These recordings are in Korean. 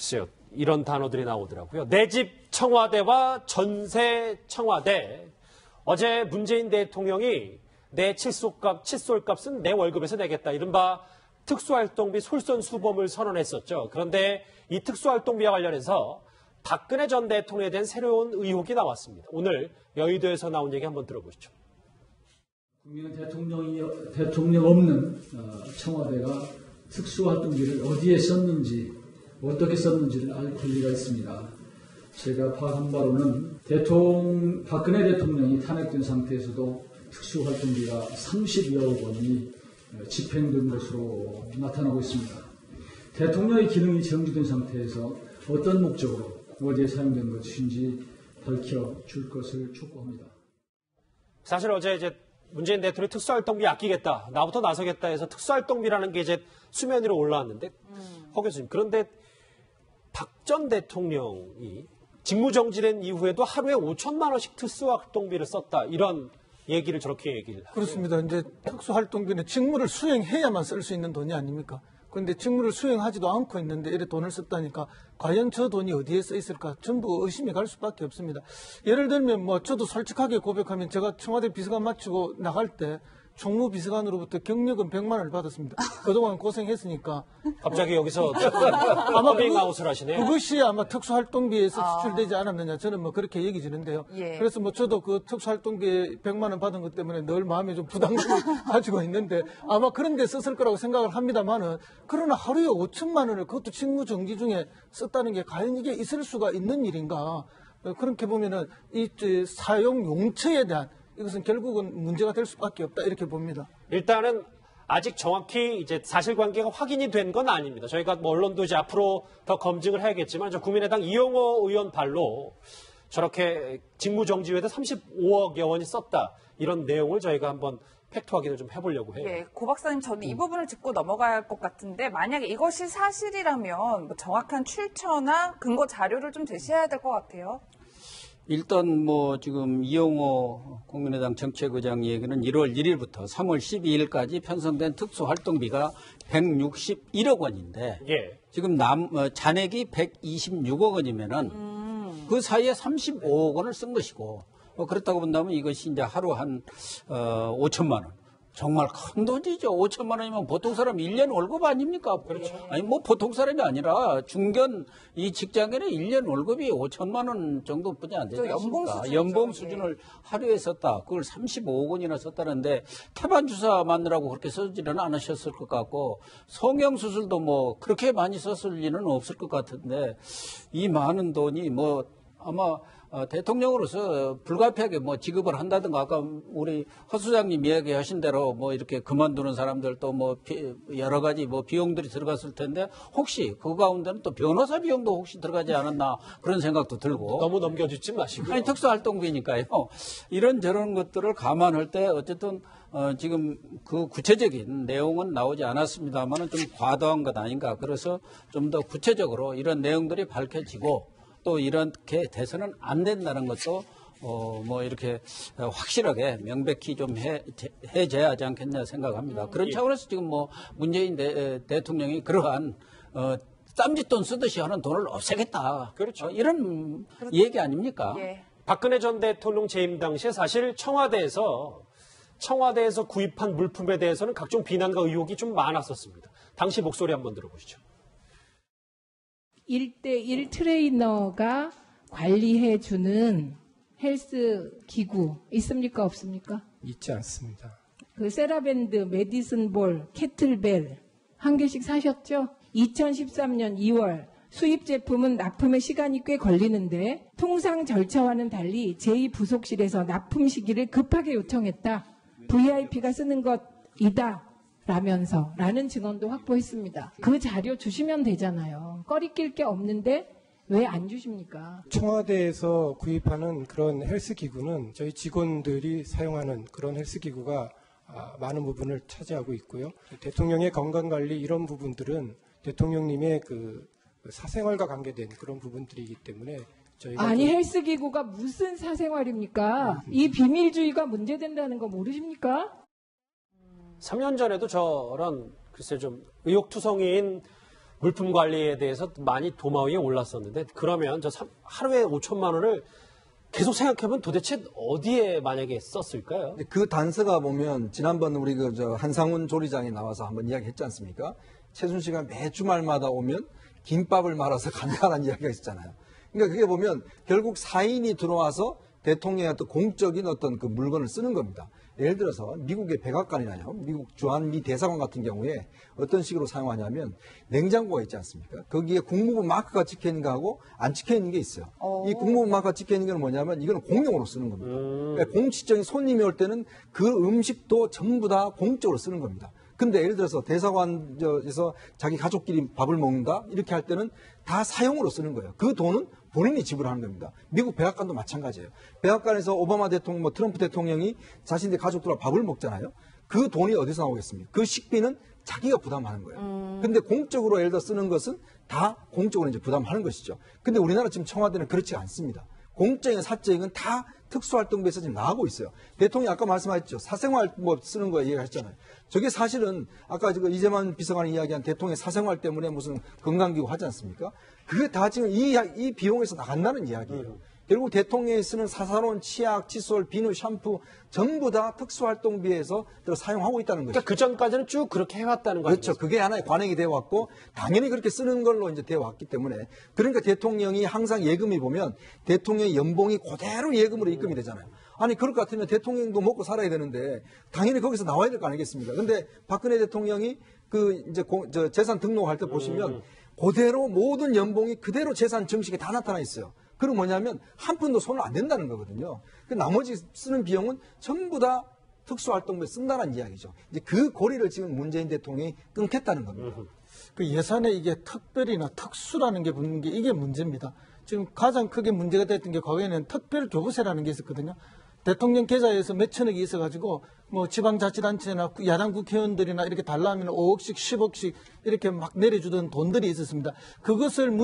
글쎄요. 이런 단어들이 나오더라고요. 내 집 청와대와 전세 청와대. 어제 문재인 대통령이 내 칫솔값은 내 월급에서 내겠다. 이른바 특수활동비 솔선수범을 선언했었죠. 그런데 이 특수활동비와 관련해서 박근혜 전 대통령에 대한 새로운 의혹이 나왔습니다. 오늘 여의도에서 나온 얘기 한번 들어보시죠. 국민 대통령 없는 청와대가 특수활동비를 어디에 썼는지 어떻게 썼는지를 알 권리가 있습니다. 제가 파악한 바로는 박근혜 대통령이 탄핵된 상태에서도 특수활동비가 30여억 원이 집행된 것으로 나타나고 있습니다. 대통령의 기능이 정지된 상태에서 어떤 목적으로 어디에 사용된 것인지 밝혀줄 것을 촉구합니다. 사실 어제 이제 문재인 대통령이 특수활동비 아끼겠다, 나부터 나서겠다 해서 특수활동비라는 게 이제 수면 위로 올라왔는데, 허 교수님, 그런데 박 전 대통령이 직무정지된 이후에도 하루에 5천만 원씩 특수활동비를 썼다, 이런 얘기를 저렇게 얘기를 하죠. 그렇습니다. 이제 특수활동비는 직무를 수행해야만 쓸 수 있는 돈이 아닙니까? 그런데 직무를 수행하지도 않고 있는데 이래 돈을 썼다니까 과연 저 돈이 어디에 써 있을까? 전부 의심이 갈 수밖에 없습니다. 예를 들면 저도 솔직하게 고백하면 제가 청와대 비서관 마치고 나갈 때 총무비서관으로부터 경력은 100만 원을 받았습니다. 그동안 고생했으니까. 갑자기 여기서 아마 빙아웃을 하시네요. 그것이 아마 특수활동비에서 지출되지 않았느냐. 저는 그렇게 얘기지는데요. 예. 그래서 저도 그 특수활동비 100만 원 받은 것 때문에 늘 마음에 좀 부담감을 가지고 있는데 아마 그런 데 썼을 거라고 생각을 합니다만은, 그러나 하루에 5천만 원을 그것도 직무정지 중에 썼다는 게 과연 이게 있을 수가 있는 일인가. 그렇게 보면은 이 사용 용처에 대한 이것은 결국은 문제가 될 수밖에 없다, 이렇게 봅니다. 일단은 아직 정확히 이제 사실관계가 확인이 된 건 아닙니다. 저희가 언론도 이제 앞으로 더 검증을 해야겠지만, 국민의당 이용호 의원 발로 저렇게 직무정지에도 35억여 원이 썼다, 이런 내용을 저희가 한번 팩트 확인을 좀 해보려고 해요. 예, 고 박사님, 저는 이 부분을 짚고 넘어갈 것 같은데, 만약에 이것이 사실이라면 정확한 출처나 근거 자료를 좀 제시해야 될 것 같아요. 일단 지금 이용호 국민의당 정책의장 얘기는 1월 1일부터 3월 12일까지 편성된 특수활동비가 161억 원인데, 예. 지금 잔액이 126억 원이면은 그 사이에 35억 원을 쓴 것이고, 그렇다고 본다면 이것이 이제 하루 한 5천만 원. 정말 큰 돈이죠. 5천만 원이면 보통 사람 1년 월급 아닙니까? 그렇죠. 아니, 보통 사람이 아니라 중견 이 직장인의 1년 월급이 5천만 원 정도뿐이 안 되지 않습니까? 연봉 수준을 하루에 썼다. 그걸 35억 원이나 썼다는데, 태반 주사 맞느라고 그렇게 쓰지는 않으셨을 것 같고, 성형수술도 그렇게 많이 썼을 리는 없을 것 같은데, 이 많은 돈이 아마 대통령으로서 불가피하게 지급을 한다든가, 아까 우리 허 수장님 이야기하신 대로 이렇게 그만두는 사람들 또 여러 가지 비용들이 들어갔을 텐데, 혹시 그 가운데는 또 변호사 비용도 혹시 들어가지 않았나, 그런 생각도 들고. 너무 넘겨주지 마시고요. 아니, 특수활동비니까요. 이런저런 것들을 감안할 때 어쨌든 지금 그 구체적인 내용은 나오지 않았습니다만은 좀 과도한 것 아닌가. 그래서 좀 더 구체적으로 이런 내용들이 밝혀지고, 또 이렇게 돼서는 안 된다는 것도 이렇게 확실하게 명백히 좀 해줘야 하지 않겠냐 생각합니다. 그런 차원에서 지금 문재인 대통령이 그러한 쌈짓돈 쓰듯이 하는 돈을 없애겠다. 그렇죠. 이런 얘기 아닙니까? 예. 박근혜 전 대통령 재임 당시에 사실 청와대에서 구입한 물품에 대해서는 각종 비난과 의혹이 좀 많았었습니다. 당시 목소리 한번 들어보시죠. 1대1 트레이너가 관리해주는 헬스 기구 있습니까? 없습니까? 있지 않습니다. 그 세라밴드, 메디슨 볼, 캐틀벨 한 개씩 사셨죠? 2013년 2월 수입 제품은 납품에 시간이 꽤 걸리는데 통상 절차와는 달리 제2부속실에서 납품 시기를 급하게 요청했다. VIP가 쓰는 것이다. 라는 증언도 확보했습니다. 그 자료 주시면 되잖아요. 꺼리낄 게 없는데 왜 안 주십니까? 청와대에서 구입하는 그런 헬스기구는 저희 직원들이 사용하는 그런 헬스기구가 많은 부분을 차지하고 있고요. 대통령의 건강관리 이런 부분들은 대통령님의 그 사생활과 관계된 그런 부분들이기 때문에 저희가 아니 헬스기구가 무슨 사생활입니까? 이 비밀주의가 문제된다는 거 모르십니까? 3년 전에도 저런 글쎄 좀 의혹투성이인 물품 관리에 대해서 많이 도마 위에 올랐었는데 그러면 하루에 5천만 원을 계속 생각해보면 도대체 어디에 만약에 썼을까요? 그 단서가 보면 지난번 우리 한상훈 조리장에 나와서 한번 이야기했지 않습니까? 최순실가 매 주말마다 오면 김밥을 말아서 간다라는 이야기가 있었잖아요. 그러니까 그게 보면 결국 사인이 들어와서 대통령의 어떤 공적인 어떤 그 물건을 쓰는 겁니다. 예를 들어서 미국의 백악관이나요, 미국 주한미 대사관 같은 경우에 어떤 식으로 사용하냐면 냉장고가 있지 않습니까? 거기에 국무부 마크가 찍혀 있는 거하고 안 찍혀 있는 게 있어요. 이 국무부 마크가 찍혀 있는 건 뭐냐면 이거는 공용으로 쓰는 겁니다. 그러니까 공식적인 손님이 올 때는 그 음식도 전부 다 공적으로 쓰는 겁니다. 근데 예를 들어서 대사관에서 자기 가족끼리 밥을 먹는다 이렇게 할 때는 다 사용으로 쓰는 거예요. 그 돈은 본인이 지불하는 겁니다. 미국 백악관도 마찬가지예요. 백악관에서 오바마 대통령, 트럼프 대통령이 자신의 가족들과 밥을 먹잖아요. 그 돈이 어디서 나오겠습니까? 그 식비는 자기가 부담하는 거예요. 근데 공적으로 예를 들어 쓰는 것은 다 공적으로 이제 부담하는 것이죠. 근데 우리나라 지금 청와대는 그렇지 않습니다. 공적인 사적인 다 특수활동비에서 지금 나가고 있어요. 대통령이 아까 말씀하셨죠. 사생활 뭐 쓰는 거 얘기하셨잖아요. 저게 사실은 아까 이재만 비서관이 이야기한 대통령의 사생활 때문에 무슨 건강기구 하지 않습니까? 그게 다 지금 이 비용에서 나간다는 이야기예요. 결국 대통령이 쓰는 사사로운 치약, 칫솔, 비누, 샴푸 전부 다 특수활동비에서 사용하고 있다는 거죠. 그러니까 그 전까지는 쭉 그렇게 해왔다는 거죠. 그렇죠. 그게 하나의 관행이 되어 왔고 당연히 그렇게 쓰는 걸로 이제 되어 왔기 때문에 그러니까 대통령이 항상 예금이 보면 대통령의 연봉이 그대로 예금으로 입금이 되잖아요. 아니 그럴 것 같으면 대통령도 먹고 살아야 되는데 당연히 거기서 나와야 될 거 아니겠습니까? 근데 박근혜 대통령이 그 이제 재산 등록할 때 보시면 그대로 모든 연봉이 그대로 재산 정식에 다 나타나 있어요. 그럼 뭐냐면 한 푼도 손을 안 댄다는 거거든요. 그 나머지 쓰는 비용은 전부 다 특수활동비에 쓴다는 이야기죠. 이제 그 고리를 지금 문재인 대통령이 끊겠다는 겁니다. 그 예산에 이게 특별이나 특수라는 게 붙는 게 이게 문제입니다. 지금 가장 크게 문제가 됐던 게 과거에는 특별교부세라는 게 있었거든요. 대통령 계좌에서 몇천억이 있어가지고 뭐 지방자치단체나 야당 국회의원들이나 이렇게 달라면 5억씩 10억씩 이렇게 막 내려주던 돈들이 있었습니다. 그것을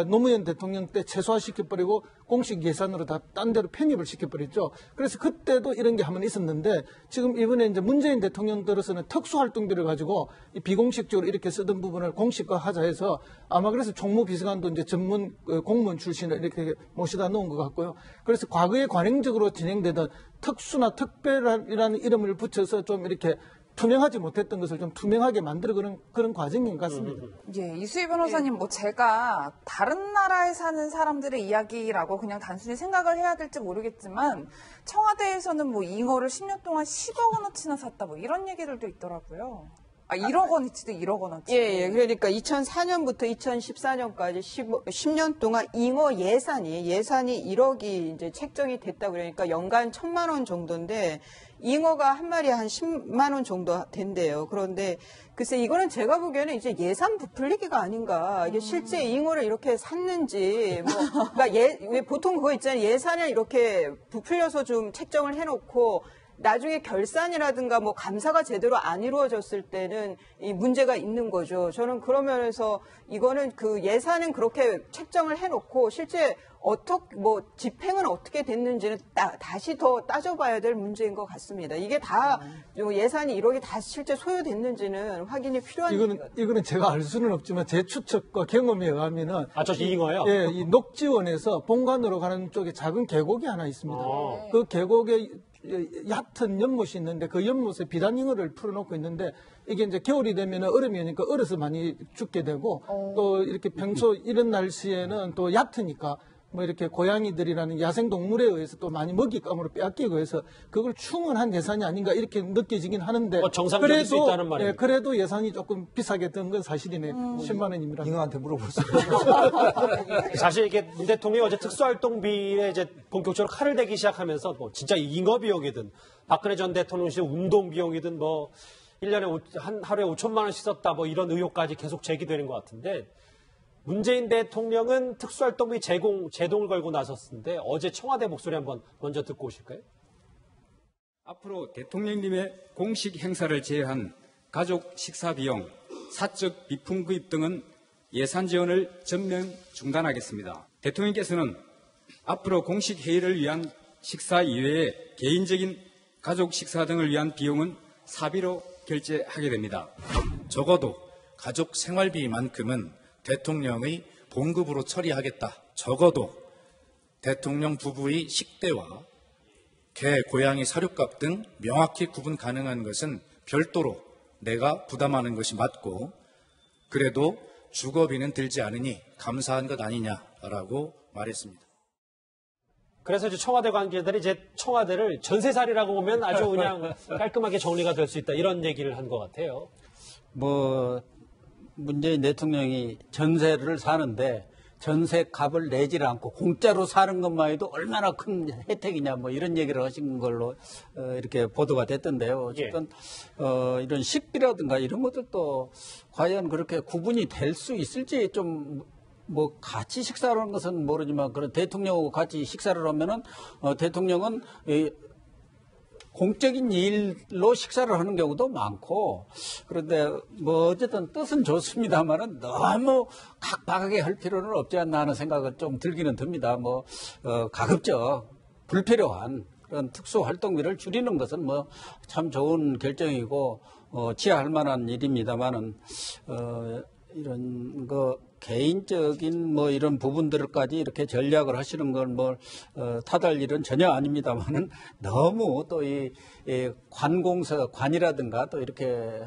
노무현 대통령 때 최소화시켜버리고 공식 예산으로 다 딴 데로 편입을 시켜버렸죠. 그래서 그때도 이런 게 한번 있었는데 지금 이번에 이제 문재인 대통령 들어서는 특수활동비를 가지고 비공식적으로 이렇게 쓰던 부분을 공식화하자 해서 아마 그래서 총무비서관도 이제 전문 공무원 출신을 이렇게 모시다 놓은 것 같고요. 그래서 과거에 관행적으로 진행되던 특수나 특별이라는 이름을 붙여서 좀 이렇게 투명하지 못했던 것을 좀 투명하게 만들어 그런 과정인 것 같습니다. 예, 이수희 변호사님, 뭐 제가 다른 나라에 사는 사람들의 이야기라고 그냥 단순히 생각을 해야 될지 모르겠지만 청와대에서는 뭐 잉어를 10년 동안 10억 원어치나 샀다 뭐 이런 얘기들도 있더라고요. 1억 원어치도 1억 원어치. 예. 그러니까 2004년부터 2014년까지 10년 동안 잉어 예산이 1억이 이제 책정이 됐다 그러니까 연간 1,000만 원 정도인데 잉어가 한 마리에 한 10만 원 정도 된대요. 그런데 글쎄 이거는 제가 보기에는 이제 예산 부풀리기가 아닌가. 이게 실제 잉어를 이렇게 샀는지 뭐 그러니까 보통 그거 있잖아요. 예산을 이렇게 부풀려서 좀 책정을 해놓고 나중에 결산이라든가 뭐 감사가 제대로 안 이루어졌을 때는 이 문제가 있는 거죠. 저는 그러면서 이거는 그 예산은 그렇게 책정을 해놓고 실제 뭐 집행은 어떻게 됐는지는 다시 더 따져봐야 될 문제인 것 같습니다. 이게 다 예산이 1억이 다 실제 소요됐는지는 확인이 필요한 이거는 제가 알 수는 없지만 제 추측과 경험에 의하면은 저 잉어요? 예, 이 녹지원에서 본관으로 가는 쪽에 작은 계곡이 하나 있습니다. 그 계곡에 얕은 연못이 있는데 그 연못에 비단잉어를 풀어놓고 있는데 이게 이제 겨울이 되면 얼음이 오니까 얼어서 많이 죽게 되고 또 이렇게 평소 이런 날씨에는 또 얕으니까 뭐 이렇게 고양이들이라는 야생동물에 의해서 또 많이 먹잇감으로 빼앗기고 해서 그걸 충원한 예산이 아닌가 이렇게 느껴지긴 하는데 정상적일 수 있다는 말이에요. 예, 그래도 예산이 조금 비싸게 든 건 사실이네. 10만 원입니다. 잉어한테 물어보세요. 사실 이게 문 대통령이 어제 특수활동비에 이제 본격적으로 칼을 대기 시작하면서 뭐 진짜 잉어 비용이든 박근혜 전 대통령 시절 운동 비용이든 뭐 1년에 하루에 5천만 원씩 썼다 뭐 이런 의혹까지 계속 제기되는 것 같은데 문재인 대통령은 특수활동비 제동을 걸고 나섰는데 어제 청와대 목소리 한번 먼저 듣고 오실까요? 앞으로 대통령님의 공식 행사를 제외한 가족 식사 비용, 사적 비품 구입 등은 예산 지원을 전면 중단하겠습니다. 대통령께서는 앞으로 공식 회의를 위한 식사 이외에 개인적인 가족 식사 등을 위한 비용은 사비로 결제하게 됩니다. 적어도 가족 생활비만큼은 대통령의 봉급으로 처리하겠다. 적어도 대통령 부부의 식대와 개, 고양이 사료값 등 명확히 구분 가능한 것은 별도로 내가 부담하는 것이 맞고 그래도 주거비는 들지 않으니 감사한 것 아니냐라고 말했습니다. 그래서 이제 청와대 관계자들이 이제 청와대를 전세살이라고 보면 아주 그냥 깔끔하게 정리가 될 수 있다 이런 얘기를 한 것 같아요. 뭐 문재인 대통령이 전세를 사는데 전세값을 내지를 않고 공짜로 사는 것만 해도 얼마나 큰 혜택이냐 뭐 이런 얘기를 하신 걸로 이렇게 보도가 됐던데요. 어쨌든 이런 식비라든가 이런 것들도 과연 그렇게 구분이 될 수 있을지 좀 뭐 같이 식사를 하는 것은 모르지만 그런 대통령하고 같이 식사를 하면은 대통령은 공적인 일로 식사를 하는 경우도 많고 그런데 뭐 어쨌든 뜻은 좋습니다만은 너무 각박하게 할 필요는 없지 않나 하는 생각은 좀 들기는 듭니다. 뭐 가급적 불필요한 그런 특수 활동비를 줄이는 것은 뭐 참 좋은 결정이고 지혜할 만한 일입니다만은 이런 거 개인적인 뭐 이런 부분들까지 이렇게 전략을 하시는 건 뭐 탓할 일은 전혀 아닙니다만은 너무 또 이 관이라든가 또 이렇게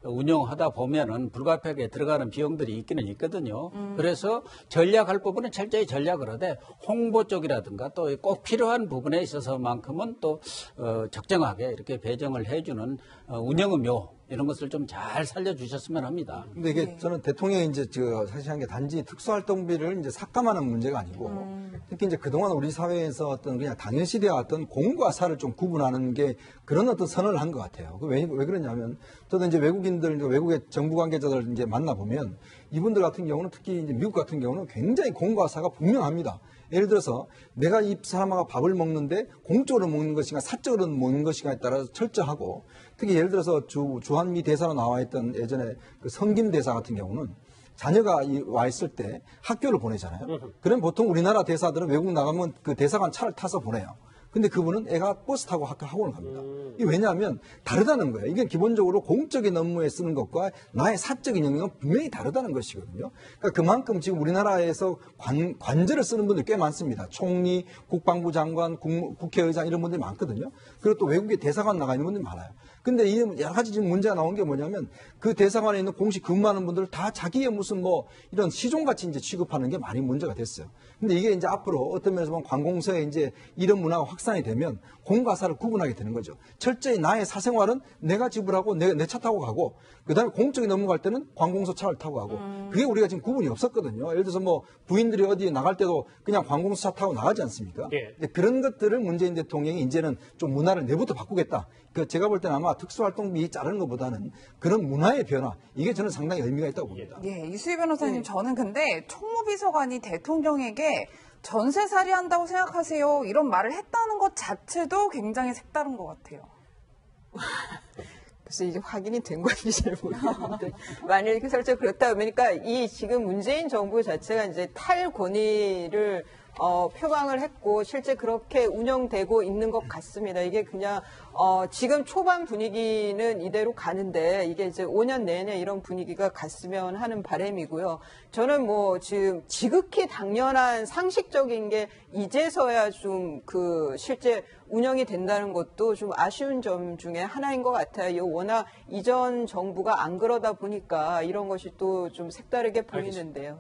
운영하다 보면은 불가피하게 들어가는 비용들이 있기는 있거든요. 그래서 전략할 부분은 철저히 전략을 하되 홍보 쪽이라든가 또 꼭 필요한 부분에 있어서만큼은 또 적정하게 이렇게 배정을 해주는 운영의 묘 이런 것을 좀 잘 살려주셨으면 합니다. 근데 이게 저는 대통령이 이제 사실 한 게 단지 특수활동비를 이제 삭감하는 문제가 아니고 특히 이제 그동안 우리 사회에서 어떤 그냥 당연시 되어 왔던 공과 사를 좀 구분하는 게 그런 어떤 선언을 한 것 같아요. 왜 그러냐면 저도 이제 외국의 정부 관계자들 이제 만나보면 이분들 같은 경우는 특히 이제 미국 같은 경우는 굉장히 공과 사가 분명합니다. 예를 들어서 내가 이 사람하고 밥을 먹는데 공적으로 먹는 것인가 사적으로 먹는 것인가에 따라서 철저하고 특히 예를 들어서 주한미 대사로 나와 있던 예전에 그 성김 대사 같은 경우는 자녀가 와 있을 때 학교를 보내잖아요. 그럼 보통 우리나라 대사들은 외국 나가면 그 대사관 차를 타서 보내요. 근데 그분은 애가 버스 타고 학원을 갑니다. 이게 왜냐하면 다르다는 거예요. 이게 기본적으로 공적인 업무에 쓰는 것과 나의 사적인 영역은 분명히 다르다는 것이거든요. 그러니까 그만큼 지금 우리나라에서 관제를 쓰는 분들이 꽤 많습니다. 총리, 국방부 장관, 국회의장 이런 분들이 많거든요. 그리고 또 외국에 대사관 나가 있는 분들이 많아요. 근데 이 여러 가지 지금 문제가 나온 게 뭐냐면 그 대사관에 있는 공식 근무하는 분들 다 자기의 무슨 뭐 이런 시종같이 이제 취급하는 게 많이 문제가 됐어요. 근데 이게 이제 앞으로 어떤 면에서 보면 관공서에 이제 이런 문화가 확산이 되면 공과 사를 구분하게 되는 거죠. 철저히 나의 사생활은 내가 지불하고 내 차 타고 가고 그다음에 공적인 업무 갈 때는 관공서 차를 타고 가고 그게 우리가 지금 구분이 없었거든요. 예를 들어서 뭐 부인들이 어디에 나갈 때도 그냥 관공서 차 타고 나가지 않습니까? 예. 그런 것들을 문재인 대통령이 이제는 좀 문화를 내부터 바꾸겠다. 제가 볼 때는 아마 특수활동비 자르는 것보다는 그런 문화의 변화 이게 저는 상당히 의미가 있다고 봅니다. 예, 이수희 변호사님 저는 근데 총무비서관이 대통령에게 전세살이 한다고 생각하세요 이런 말을 했다는 것 자체도 굉장히 색다른 것 같아요. 그래서 이제 확인이 된 건지 잘 모르겠는데 만약에 설령 그렇다 그러니까 이 지금 문재인 정부 자체가 이제 탈권위를 표방을 했고 실제 그렇게 운영되고 있는 것 같습니다. 이게 그냥 지금 초반 분위기는 이대로 가는데 이게 이제 5년 내내 이런 분위기가 갔으면 하는 바람이고요. 저는 뭐 지금 지극히 당연한 상식적인 게 이제서야 좀 실제 운영이 된다는 것도 좀 아쉬운 점 중에 하나인 것 같아요. 워낙 이전 정부가 안 그러다 보니까 이런 것이 또 좀 색다르게 보이는데요.